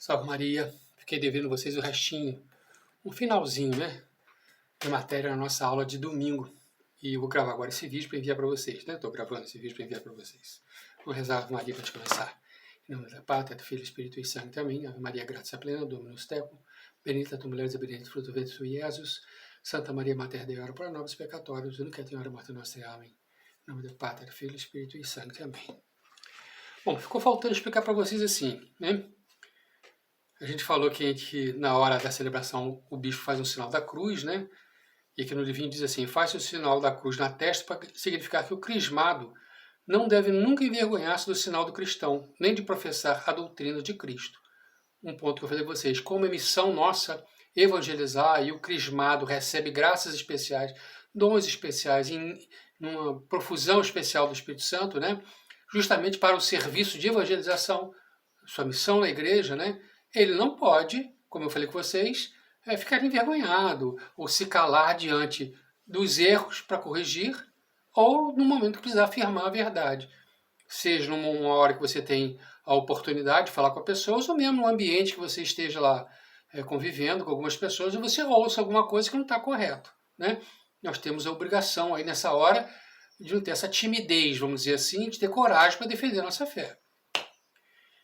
Salve Maria, fiquei devendo vocês o restinho, um finalzinho, né, de matéria na nossa aula de domingo. E eu vou gravar agora esse vídeo para enviar para vocês, né? Estou gravando esse vídeo para enviar para vocês. Vamos rezar Ave Maria para gente começar. Em nome da Pátria, do Filho e do Espírito Santo. Amém. Ave Maria, graça plena, Dominus tecum, benedicta tu mulheres e bendito fruto do ventre teu, Jesus. Santa Maria, Mater Dei, ora pro nobis peccatoribus, nunc et in hora mortis nostrae. Amém. Em nome da Pátria, do Filho e do Espírito Santo. Amém. Bom, ficou faltando explicar para vocês assim, né? A gente falou que na hora da celebração o bispo faz um sinal da cruz, né? E aqui no livrinho diz assim: faz o sinal da cruz na testa para significar que o crismado não deve nunca envergonhar-se do sinal do cristão, nem de professar a doutrina de Cristo. Um ponto que eu falei a vocês: como é missão nossa evangelizar, e o crismado recebe graças especiais, dons especiais, em uma profusão especial do Espírito Santo, né? Justamente para o serviço de evangelização, sua missão na igreja, né? Ele não pode, como eu falei com vocês, ficar envergonhado ou se calar diante dos erros para corrigir, ou no momento que precisar afirmar a verdade. Seja numa hora que você tem a oportunidade de falar com as pessoas, ou mesmo no ambiente que você esteja lá convivendo com algumas pessoas e você ouça alguma coisa que não está correto, né? Nós temos a obrigação aí nessa hora de não ter essa timidez, vamos dizer assim, de ter coragem para defender a nossa fé.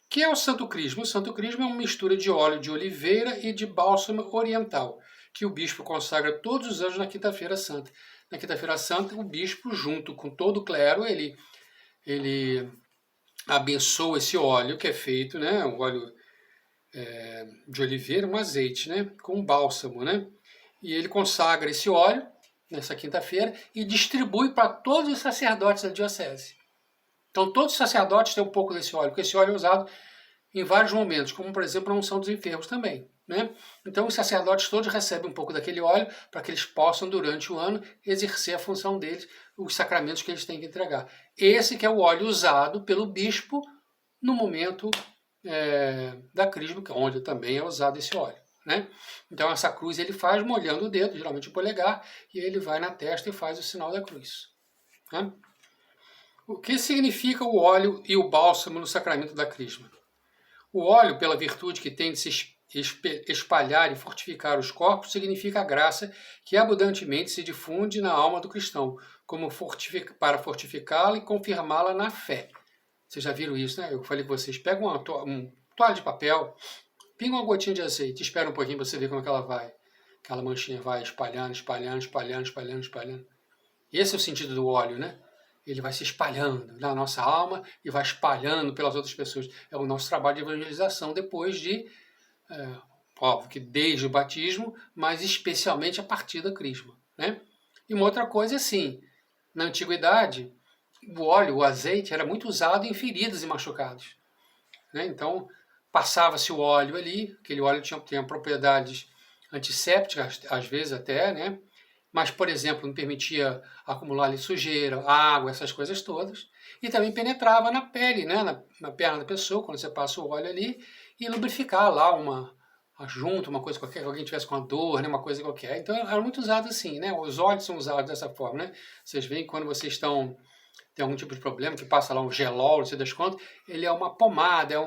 O que é o Santo Crisma? O Santo Crisma é uma mistura de óleo de oliveira e de bálsamo oriental, que o bispo consagra todos os anos na Quinta-feira Santa. Na Quinta-feira Santa, o bispo, junto com todo o clero, ele abençoa esse óleo que é feito, né, um óleo de oliveira, um azeite, né, com bálsamo, né, e ele consagra esse óleo nessa quinta-feira e distribui para todos os sacerdotes da diocese. Então todos os sacerdotes têm um pouco desse óleo, porque esse óleo é usado em vários momentos, como por exemplo a unção dos enfermos também, né? Então os sacerdotes todos recebem um pouco daquele óleo para que eles possam durante o ano exercer a função deles, os sacramentos que eles têm que entregar. Esse que é o óleo usado pelo bispo no momento da crisma, onde também é usado esse óleo, né? Então essa cruz ele faz molhando o dedo, geralmente o polegar, e ele vai na testa e faz o sinal da cruz, né? O que significa o óleo e o bálsamo no sacramento da crisma? O óleo, pela virtude que tem de se espalhar e fortificar os corpos, significa a graça que abundantemente se difunde na alma do cristão, como para fortificá-la e confirmá-la na fé. Vocês já viram isso, né? Eu falei com vocês, pega um toalha de papel, pinga uma gotinha de azeite, espera um pouquinho para você ver como é que ela vai. Aquela manchinha vai espalhando, espalhando, espalhando, espalhando, espalhando. Esse é o sentido do óleo, né? Ele vai se espalhando na nossa alma e vai espalhando pelas outras pessoas. É o nosso trabalho de evangelização depois de, óbvio que desde o batismo, mas especialmente a partir da crisma, né? E uma outra coisa é assim, na antiguidade, o óleo, o azeite, era muito usado em feridas e machucados, né? Então, passava-se o óleo ali, aquele óleo tinha propriedades antissépticas, às vezes até, né? Mas, por exemplo, não permitia acumular ali sujeira, água, essas coisas todas. E também penetrava na pele, né, na perna da pessoa, quando você passa o óleo ali, e lubrificar lá uma junta, uma coisa qualquer, que alguém tivesse com uma dor, né, uma coisa qualquer. Então, era muito usado assim, né? Os óleos são usados dessa forma, né? Vocês veem que quando vocês tem algum tipo de problema, que passa lá um gelol, não sei das quantas, ele é uma pomada,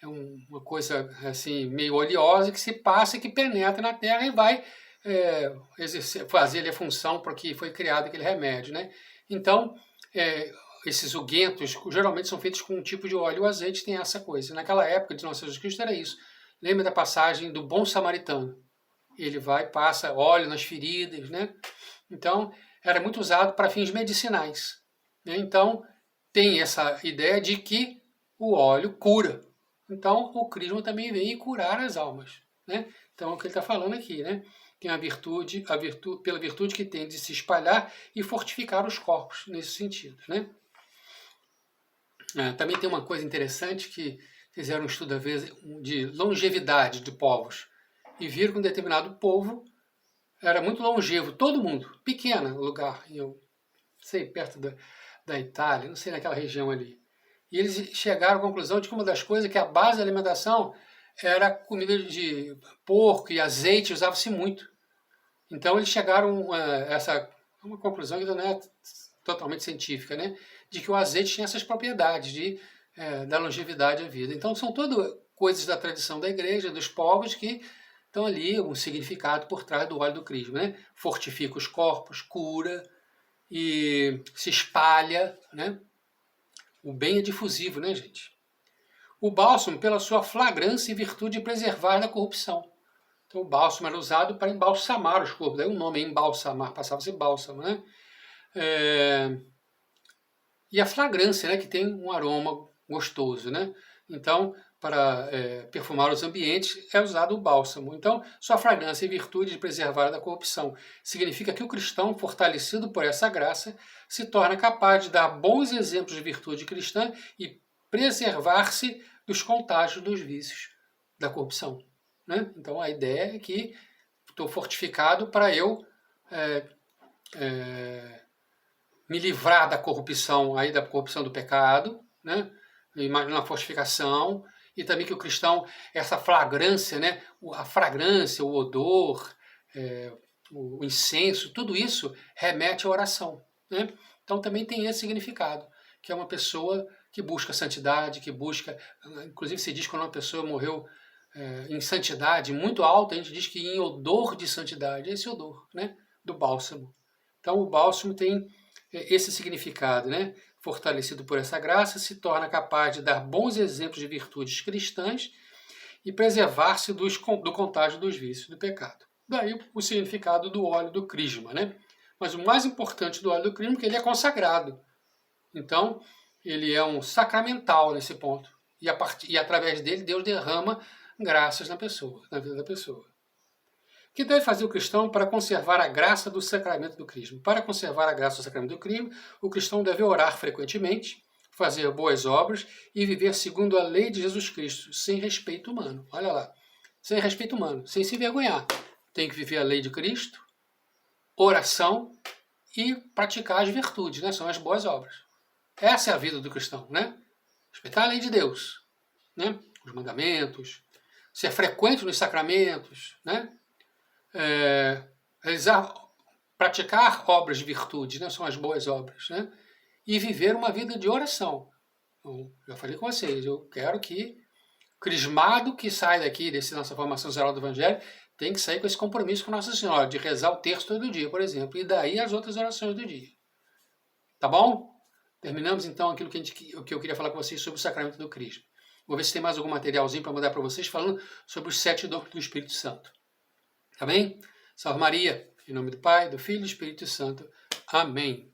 uma coisa assim, meio oleosa, que se passa e que penetra na terra e vai fazer ali a função para que foi criado aquele remédio, né? Então, esses unguentos geralmente são feitos com um tipo de óleo. O azeite tem essa coisa. Naquela época de Nosso Jesus Cristo era isso. Lembra da passagem do bom samaritano? Ele vai e passa óleo nas feridas, né? Então, era muito usado para fins medicinais, né? Então, tem essa ideia de que o óleo cura. Então, o crisma também vem curar as almas, né? Então, é o que ele está falando aqui, né? Tem pela virtude que tem de se espalhar e fortificar os corpos nesse sentido, né? Também tem uma coisa interessante que fizeram um estudo, às vezes, de longevidade de povos e viram que um determinado povo era muito longevo, todo mundo, pequeno lugar, eu sei, perto da Itália, não sei, naquela região ali. E eles chegaram à conclusão de que uma das coisas é que a base da alimentação era comida de porco e azeite, usava-se muito. Então eles chegaram a uma conclusão que não é totalmente científica, né? De que o azeite tinha essas propriedades da longevidade à vida. Então são coisas da tradição da igreja, dos povos, que estão ali, um significado por trás do óleo do crisma, né? Fortifica os corpos, cura e se espalha, né? O bem é difusivo, né, gente? O bálsamo, pela sua flagrância e virtude de preservar da corrupção. Então, o bálsamo era usado para embalsamar os corpos. Daí o nome é embalsamar, passava-se bálsamo, né? E a fragrância, né, que tem um aroma gostoso, né? Então, para perfumar os ambientes, é usado o bálsamo. Então, sua fragrância e virtude de preservar da corrupção significa que o cristão, fortalecido por essa graça, se torna capaz de dar bons exemplos de virtude cristã e preservar-se dos contágios dos vícios da corrupção, né? Então, a ideia é que estou fortificado para eu me livrar da corrupção, aí da corrupção do pecado, né? Imagina a fortificação, e também que o cristão, essa fragrância, né? A fragrância, o odor, o incenso, tudo isso remete à oração, né? Então também tem esse significado, que é uma pessoa que busca santidade, que busca, inclusive se diz que quando uma pessoa morreu em santidade muito alta, a gente diz que em odor de santidade, esse odor, né? Do bálsamo. Então o bálsamo tem esse significado, né? Fortalecido por essa graça, se torna capaz de dar bons exemplos de virtudes cristãs e preservar-se do contágio dos vícios do pecado. Daí o significado do óleo do crisma, né? Mas o mais importante do óleo do crisma é que ele é consagrado. Então, ele é um sacramental nesse ponto. E através dele, Deus derrama graças na pessoa, na vida da pessoa. O que deve fazer o cristão para conservar a graça do sacramento do crisma? Para conservar a graça do sacramento do crisma, o cristão deve orar frequentemente, fazer boas obras e viver segundo a lei de Jesus Cristo, sem respeito humano. Olha lá, sem respeito humano, sem se envergonhar. Tem que viver a lei de Cristo, oração e praticar as virtudes, né? São as boas obras. Essa é a vida do cristão, né? Respeitar a lei de Deus, né? Os mandamentos, ser frequente nos sacramentos, né? Praticar obras de virtude, né? São as boas obras, né? E viver uma vida de oração. Então, já falei com vocês, eu quero que o crismado que sai daqui, dessa nossa formação geral do Evangelho, tem que sair com esse compromisso com Nossa Senhora, de rezar o terço todo dia, por exemplo, e daí as outras orações do dia. Tá bom? Terminamos então aquilo que eu queria falar com vocês sobre o sacramento do crisma. Vou ver se tem mais algum materialzinho para mandar para vocês falando sobre os 7 dons do Espírito Santo. Tá bem? Salve Maria, em nome do Pai, do Filho e do Espírito Santo. Amém.